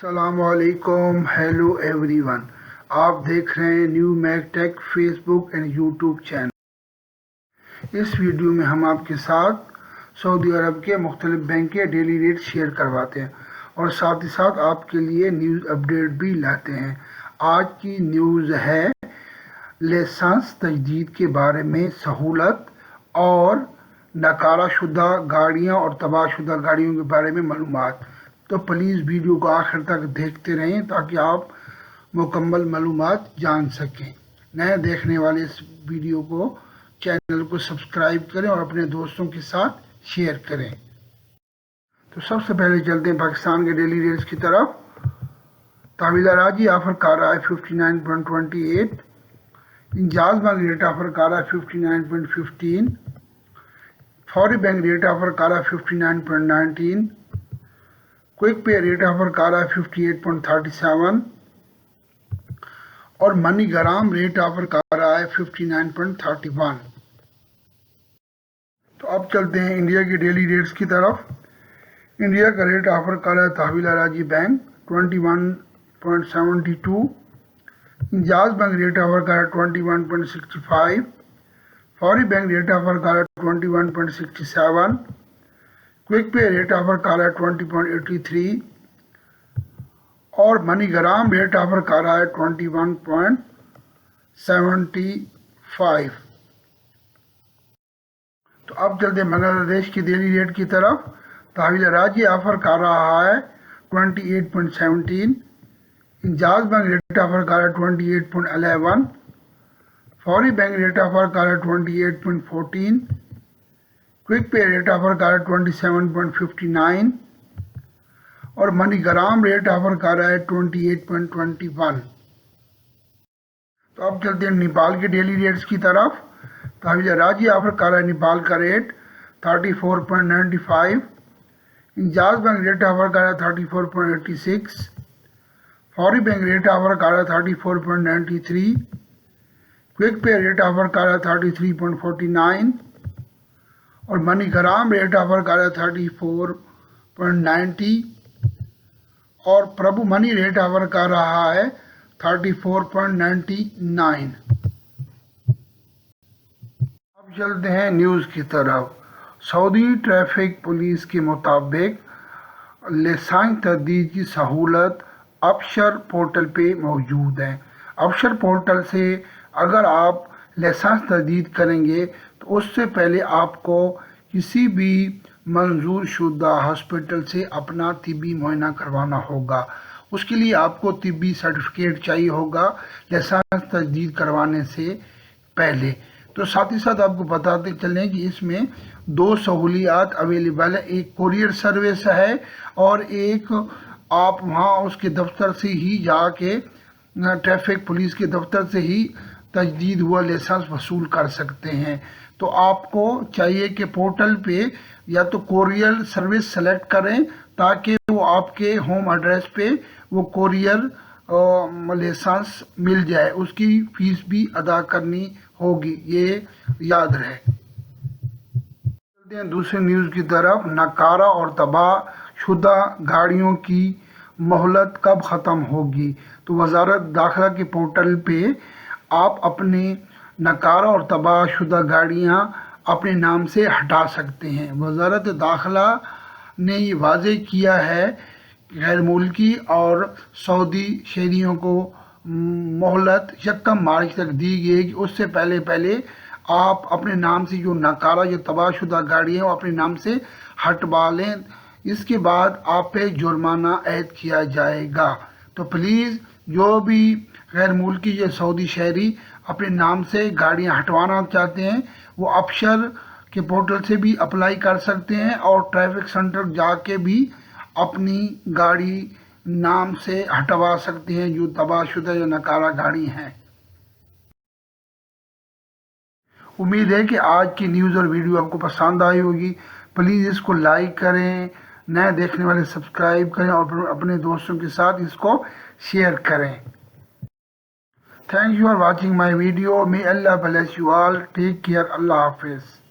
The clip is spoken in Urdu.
السلام علیکم، ہیلو ایوری ون۔ آپ دیکھ رہے ہیں new Mac tech Facebook and YouTube channel. اس ویڈیو میں ہم آپ کے ساتھ سعودی عرب کے مختلف بینک کے ڈیلی ریٹ شیئر کرواتے ہیں اور ساتھ ہی ساتھ آپ کے لیے نیوز اپڈیٹ بھی لاتے ہیں۔ آج کی نیوز ہے لائسنس تجدید کے بارے میں سہولت اور نکارہ شدہ گاڑیاں اور تباہ شدہ گاڑیوں کے بارے میں معلومات۔ تو پلیز ویڈیو کو آخر تک دیکھتے رہیں تاکہ آپ مکمل معلومات جان سکیں۔ نئے دیکھنے والے اس ویڈیو کو چینل کو سبسکرائب کریں اور اپنے دوستوں کے ساتھ شیئر کریں۔ تو سب سے پہلے چلتے ہیں پاکستان کے ڈیلی ریٹس کی طرف۔ تحویل اراضی آفر کر رہا ہے 59.28، انجاز بینک ریٹ آفر کر رہا ہے 59.15، فوری بینک ریٹ آفر کر رہا ہے 59.19، کوئک پے ریٹ آفر کر رہا ہے 58.37 اور منی گرام ریٹ آفر کر رہا ہے 59.31۔ تو اب چلتے ہیں انڈیا کی ڈیلی ریٹس کی طرف۔ انڈیا کا ریٹ آفر کر رہا ہے تحویل اراضی بینک 21.72، انجاز بینک ریٹ آفر کر رہا ہے 21.65، فوری بینک ریٹ آفر کر رہا ہے 21.67، کوئک پے ریٹ آفر کر رہا ہے 20.83 اور منی گرام ریٹ آفر کر رہا ہے 21.75۔ تو اب چلتے ہیں بنگلہ دیش کی ڈیلی ریٹ کی طرف۔ تحویل اراضی آفر کر رہا ہے 28.17، انجاز بینک ریٹ آفر کر رہا ہے 28.11، فوری بینک ریٹ آفر کر رہا ہے 28.14، کوئک پے ریٹ آفر کر رہا ہے 27.59 اور منی گرام ریٹ آفر کر رہا ہے 28.21۔ تو اب چلتے ہیں نیپال کے ڈیلی ریٹس کی طرف۔ تحویل اراضی آفر کر رہا ہے نیپال کا ریٹ 34.95، انجاز بینک ریٹ آفر کر رہا ہے 34.86، فوری بینک ریٹ آفر کر رہا ہے 34.93، کوئک پے ریٹ آفر کر رہا ہے 33.49 اور منی گرام ریٹ آفر کر رہا ہے 34.90 اور پربھو منی ریٹ آفر کر رہا ہے 34.99۔ اب چلتے ہیں نیوز کی طرف۔ سعودی ٹریفک پولیس کے مطابق لائسنس تجدید کی سہولت ابشر پورٹل پہ موجود ہے۔ ابشر پورٹل سے اگر آپ لائسنس تجدید کریں گے تو اس سے پہلے آپ کو کسی بھی منظور شدہ ہاسپٹل سے اپنا طبی معائنہ کروانا ہوگا۔ اس کے لیے آپ کو طبی سرٹیفکیٹ چاہیے ہوگا لائسنس تجدید کروانے سے پہلے۔ تو ساتھ ہی ساتھ آپ کو بتاتے چلیں کہ اس میں دو سہولیات اویلیبل ہیں، ایک کوریئر سروس ہے اور ایک آپ وہاں اس کے دفتر سے ہی جا کے ٹریفک پولیس کے دفتر سے ہی تجدید ہوا لائسنس وصول کر سکتے ہیں۔ تو آپ کو چاہیے کہ پورٹل پہ یا تو کوریئر سروس سلیکٹ کریں تاکہ وہ آپ کے ہوم ایڈریس پہ وہ کوریئر لائسنس مل جائے، اس کی فیس بھی ادا کرنی ہوگی، یہ یاد رہے۔ چلتے ہیں دوسرے نیوز کی طرف۔ نکارہ اور تباہ شدہ گاڑیوں کی مہلت کب ختم ہوگی؟ تو وزارت داخلہ کے پورٹل پہ آپ اپنے نکارہ اور تباہ شدہ گاڑیاں اپنے نام سے ہٹا سکتے ہیں۔ وزارت داخلہ نے یہ واضح کیا ہے کہ غیر ملکی اور سعودی شہریوں کو مہلت 1 مارچ تک دی گئی ہے کہ اس سے پہلے آپ اپنے نام سے جو نکارہ یا تباہ شدہ گاڑیاں اپنے نام سے ہٹوا لیں، اس کے بعد آپ پہ جرمانہ عائد کیا جائے گا۔ تو پلیز جو بھی غیر ملکی یا سعودی شہری اپنے نام سے گاڑیاں ہٹوانا چاہتے ہیں وہ ابشر کے پورٹل سے بھی اپلائی کر سکتے ہیں اور ٹریفک سینٹر جا کے بھی اپنی گاڑی نام سے ہٹوا سکتے ہیں جو تباہ شدہ یا نکارہ گاڑی ہیں۔ امید ہے کہ آج کی نیوز اور ویڈیو آپ کو پسند آئی ہوگی۔ پلیز اس کو لائک کریں، نئے دیکھنے والے سبسکرائب کریں اور اپنے دوستوں کے ساتھ اس کو شیئر کریں۔ Thank you for watching my video. May Allah bless you all. Take care. Allah Hafiz.